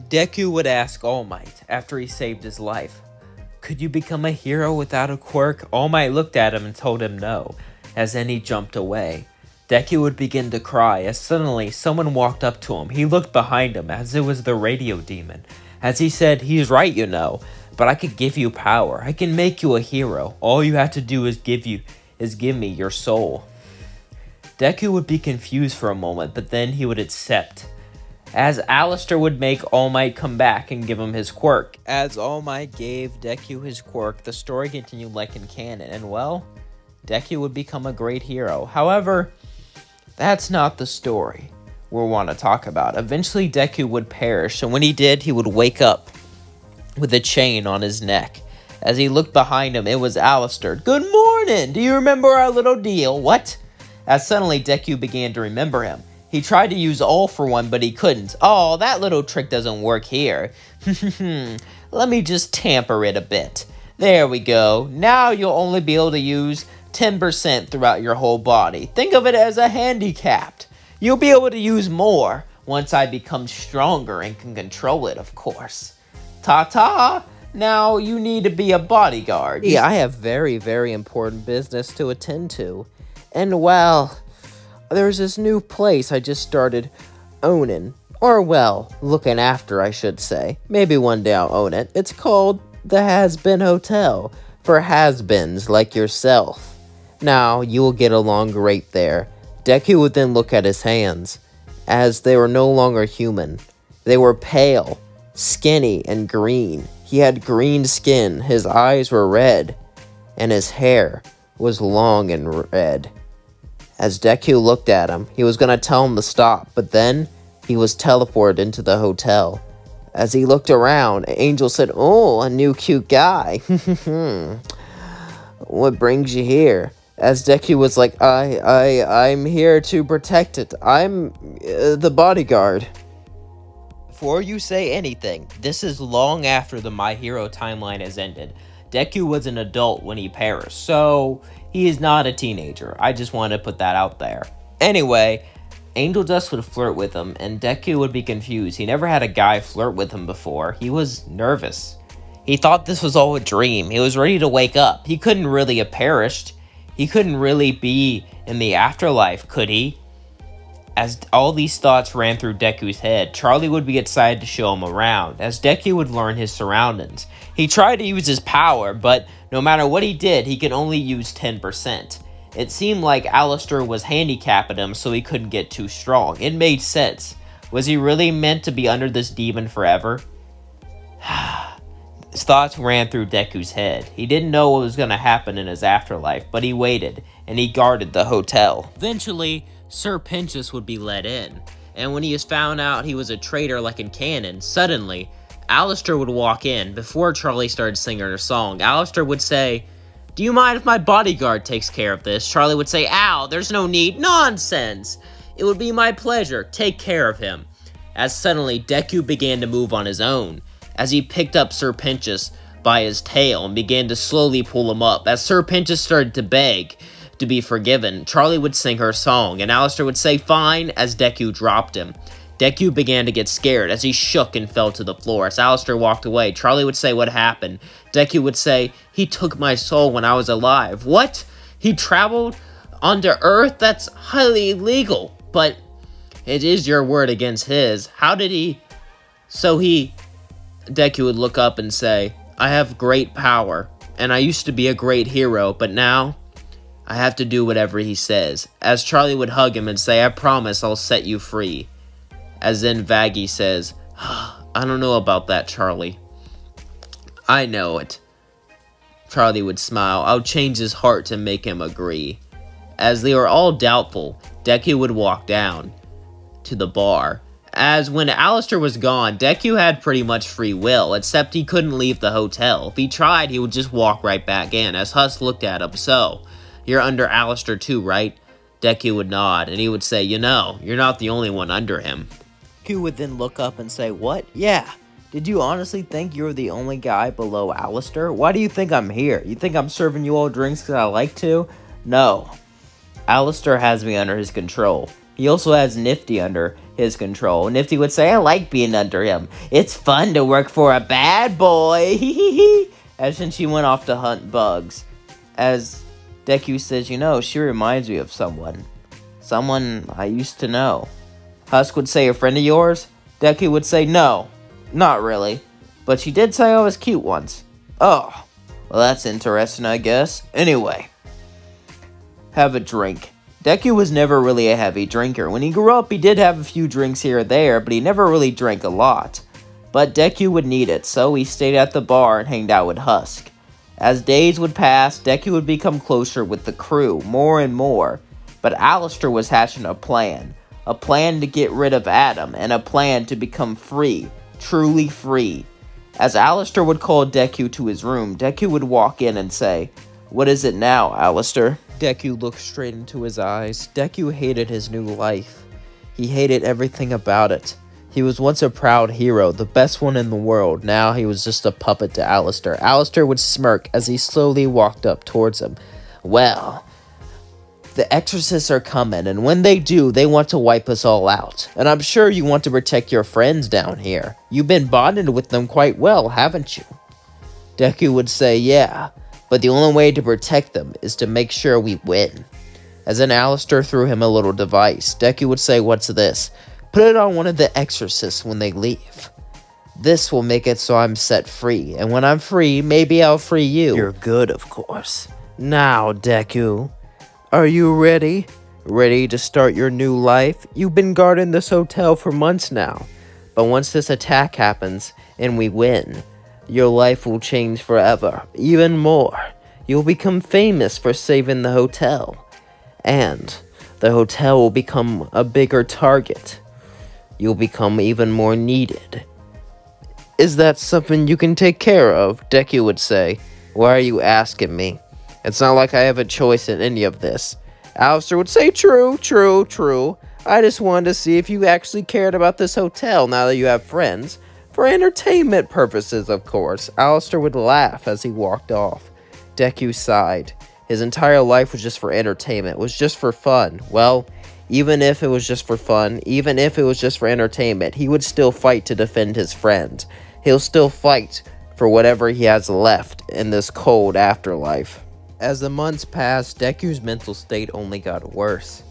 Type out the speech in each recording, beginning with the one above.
Deku would ask All Might after he saved his life, "Could you become a hero without a quirk?" All Might looked at him and told him no, as then he jumped away. Deku would begin to cry as suddenly someone walked up to him. He looked behind him as it was the radio demon. As he said, "He's right, you know, but I could give you power. I can make you a hero. All you have to do is give me your soul." Deku would be confused for a moment, but then he would accept, as Alastor would make All Might come back and give him his quirk. As All Might gave Deku his quirk, the story continued like in canon, and well, Deku would become a great hero. However, that's not the story we want to talk about. Eventually, Deku would perish, and when he did, he would wake up with a chain on his neck. As he looked behind him, it was Alastor. "Good morning! Do you remember our little deal?" "What?" As suddenly, Deku began to remember him. He tried to use All for One, but he couldn't. "Oh, that little trick doesn't work here. Let me just tamper it a bit. There we go. Now you'll only be able to use 10% throughout your whole body. Think of it as a handicapped. You'll be able to use more once I become stronger and can control it, of course. Ta-ta! Now you need to be a bodyguard." Yeah, I have very, very important business to attend to. And well, there's this new place I just started owning. Or well, looking after, I should say. Maybe one day I'll own it. It's called the Hazbin Hotel, for has-beens like yourself. Now, you will get along great there. Deku would then look at his hands, as they were no longer human. They were pale, skinny, and green. He had green skin, his eyes were red, and his hair was long and red. As Deku looked at him, he was going to tell him to stop, but then he was teleported into the hotel. As he looked around, Angel said, "Oh, a new cute guy. What brings you here?" As Deku was like, I'm here to protect it. I'm the bodyguard." Before you say anything, this is long after the My Hero timeline has ended. Deku was an adult when he perished, so he is not a teenager. I just want to put that out there. Anyway, Angel Dust would flirt with him, and Deku would be confused. He never had a guy flirt with him before. He was nervous. He thought this was all a dream. He was ready to wake up. He couldn't really have perished. He couldn't really be in the afterlife, could he? As all these thoughts ran through Deku's head, Charlie would be excited to show him around, as Deku would learn his surroundings. He tried to use his power, but no matter what he did, he could only use 10%. It seemed like Alastor was handicapping him so he couldn't get too strong. It made sense. Was he really meant to be under this demon forever? His thoughts ran through Deku's head. He didn't know what was going to happen in his afterlife, but he waited, and he guarded the hotel. Eventually, Sir Pinchus would be let in, and when he was found out he was a traitor like in canon, suddenly, Alastor would walk in. Before Charlie started singing her song, Alastor would say, "Do you mind if my bodyguard takes care of this?" Charlie would say, "Ow, there's no need." "Nonsense! It would be my pleasure. Take care of him." As suddenly, Deku began to move on his own, as he picked up Sir Pinchus by his tail and began to slowly pull him up. As Sir Pinchus started to beg to be forgiven, Charlie would sing her song, and Alastor would say fine as Deku dropped him. Deku began to get scared as he shook and fell to the floor. As Alastor walked away, Charlie would say, "What happened?" Deku would say, "He took my soul when I was alive." "What? He traveled onto Earth? That's highly illegal." "But it is your word against his. How did he?" Deku would look up and say, "I have great power, and I used to be a great hero, but now I have to do whatever he says." As Charlie would hug him and say, "I promise I'll set you free." As then Vaggie says, "I don't know about that, Charlie." "I know it." Charlie would smile. "I'll change his heart to make him agree." As they were all doubtful, Deku would walk down to the bar. As when Alastor was gone, Deku had pretty much free will, except he couldn't leave the hotel. If he tried, he would just walk right back in. As Husk looked at him, "So, you're under Alastor too, right?" Deku would nod, and he would say, "You know, you're not the only one under him." Deku would then look up and say, "What? Yeah. Did you honestly think you're the only guy below Alastor? Why do you think I'm here? You think I'm serving you all drinks because I like to? No. Alastor has me under his control. He also has Nifty under his control. Nifty would say, I like being under him. It's fun to work for a bad boy. As she went off to hunt bugs. As Deku says, you know, she reminds me of someone. Someone I used to know. Husk would say, a friend of yours? Deku would say, no, not really. But she did say I was cute once. Oh, well that's interesting, I guess. Anyway, have a drink. Deku was never really a heavy drinker. When he grew up, he did have a few drinks here or there, but he never really drank a lot. But Deku would need it, so he stayed at the bar and hanged out with Husk. As days would pass, Deku would become closer with the crew, more and more. But Alistair was hatching a plan to get rid of Adam, and a plan to become free, truly free. As Alistair would call Deku to his room, Deku would walk in and say, what is it now, Alistair? Deku looked straight into his eyes. Deku hated his new life. He hated everything about it. He was once a proud hero, the best one in the world. Now he was just a puppet to Alistair. Alistair would smirk as he slowly walked up towards him. Well, the exorcists are coming, and when they do, they want to wipe us all out. And I'm sure you want to protect your friends down here. You've been bonded with them quite well, haven't you? Deku would say, yeah. But the only way to protect them is to make sure we win. As then Alistair threw him a little device. Deku would say, what's this? Put it on one of the exorcists when they leave. This will make it so I'm set free. And when I'm free, maybe I'll free you. You're good, of course. Now, Deku, are you ready? Ready to start your new life? You've been guarding this hotel for months now. But once this attack happens, and we win, your life will change forever, even more. You'll become famous for saving the hotel. And the hotel will become a bigger target. You'll become even more needed. Is that something you can take care of? Deku would say. Why are you asking me? It's not like I have a choice in any of this. Alistair would say, true. I just wanted to see if you actually cared about this hotel now that you have friends. For entertainment purposes, of course. Alistair would laugh as he walked off. Deku sighed. His entire life was just for entertainment, was just for fun. Well, even if it was just for fun, even if it was just for entertainment, he would still fight to defend his friends. He'll still fight for whatever he has left in this cold afterlife. As the months passed, Deku's mental state only got worse.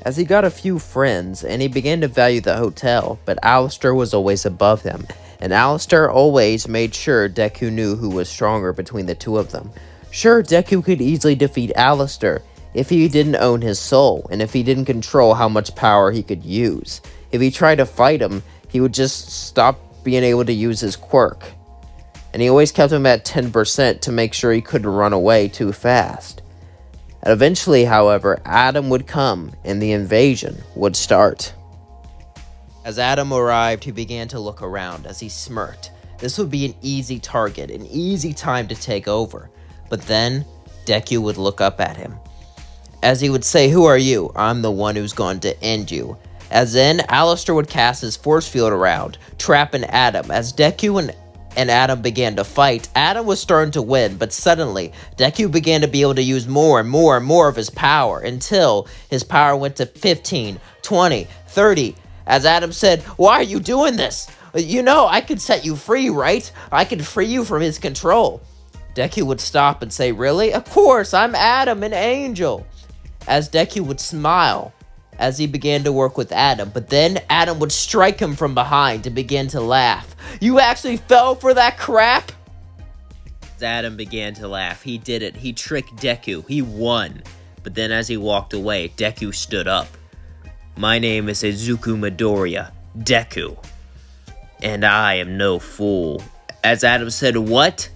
As he got a few friends, and he began to value the hotel, but Alistair was always above him. And Alistair always made sure Deku knew who was stronger between the two of them. Sure, Deku could easily defeat Alistair if he didn't own his soul, and if he didn't control how much power he could use. If he tried to fight him, he would just stop being able to use his quirk. And he always kept him at 10% to make sure he couldn't run away too fast. And eventually, however, Adam would come, and the invasion would start. As Adam arrived, he began to look around as he smirked. This would be an easy target, an easy time to take over. But then, Deku would look up at him. As he would say, who are you? I'm the one who's going to end you. As then, Alistair would cast his force field around, trapping Adam. As Deku and Adam began to fight, Adam was starting to win, but suddenly, Deku began to be able to use more and more of his power, until his power went to 15, 20, 30, as Adam said, why are you doing this? You know, I could set you free, right? I could free you from his control. Deku would stop and say, really? Of course, I'm Adam, an angel. As Deku would smile as he began to work with Adam, but then Adam would strike him from behind to begin to laugh. You actually fell for that crap? As Adam began to laugh, he did it. He tricked Deku. He won. But then as he walked away, Deku stood up. My name is Izuku Midoriya, Deku, and I am no fool. As Adam said, what?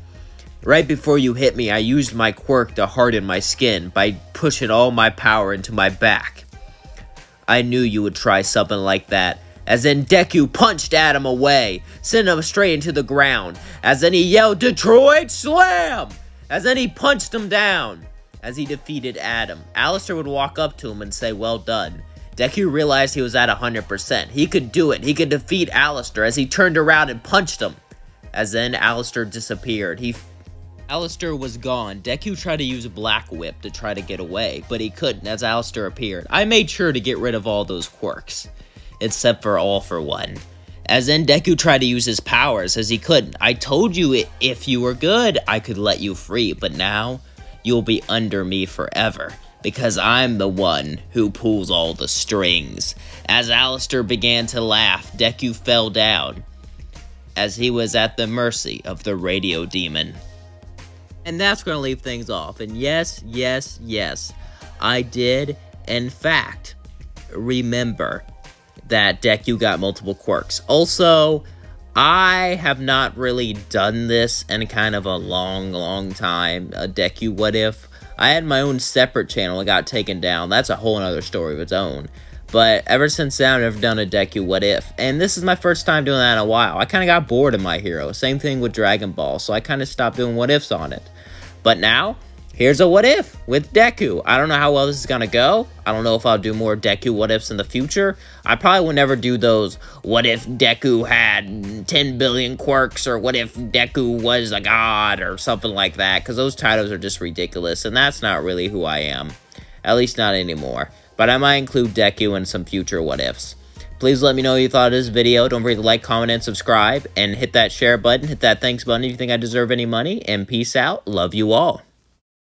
Right before you hit me, I used my quirk to harden my skin by pushing all my power into my back. I knew you would try something like that. As then Deku punched Adam away, sending him straight into the ground. As then he yelled, Detroit Slam! As then he punched him down. As he defeated Adam, Alistair would walk up to him and say, well done. Deku realized he was at 100%. He could do it. He could defeat Alistair as he turned around and punched him. As then Alistair disappeared. Alistair was gone. Deku tried to use a Black Whip to try to get away, but he couldn't as Alistair appeared. I made sure to get rid of all those quirks. except for All for One. As then Deku tried to use his powers as he couldn't. I told you if you were good, I could let you free, but now you'll be under me forever, because I'm the one who pulls all the strings. As Alistair began to laugh, Deku fell down, as he was at the mercy of the radio demon. And that's going to leave things off. And yes, I did, in fact, remember that Deku got multiple quirks. Also, I have not really done this in kind of a long time. A Deku What If. I had my own separate channel. It got taken down. That's a whole other story of its own. But ever since then, I've never done a Deku What If. And this is my first time doing that in a while. I kind of got bored of My Hero. Same thing with Dragon Ball. So I kind of stopped doing What Ifs on it. But now, here's a What If with Deku. I don't know how well this is going to go. I don't know if I'll do more Deku What Ifs in the future. I probably will never do those What If Deku had 10 billion quirks, or What If Deku was a god, or something like that. Because those titles are just ridiculous. And that's not really who I am. At least not anymore. But I might include Deku in some future What Ifs. Please let me know what you thought of this video. Don't forget to like, comment, and subscribe. And hit that share button. Hit that thanks button if you think I deserve any money. And peace out. Love you all.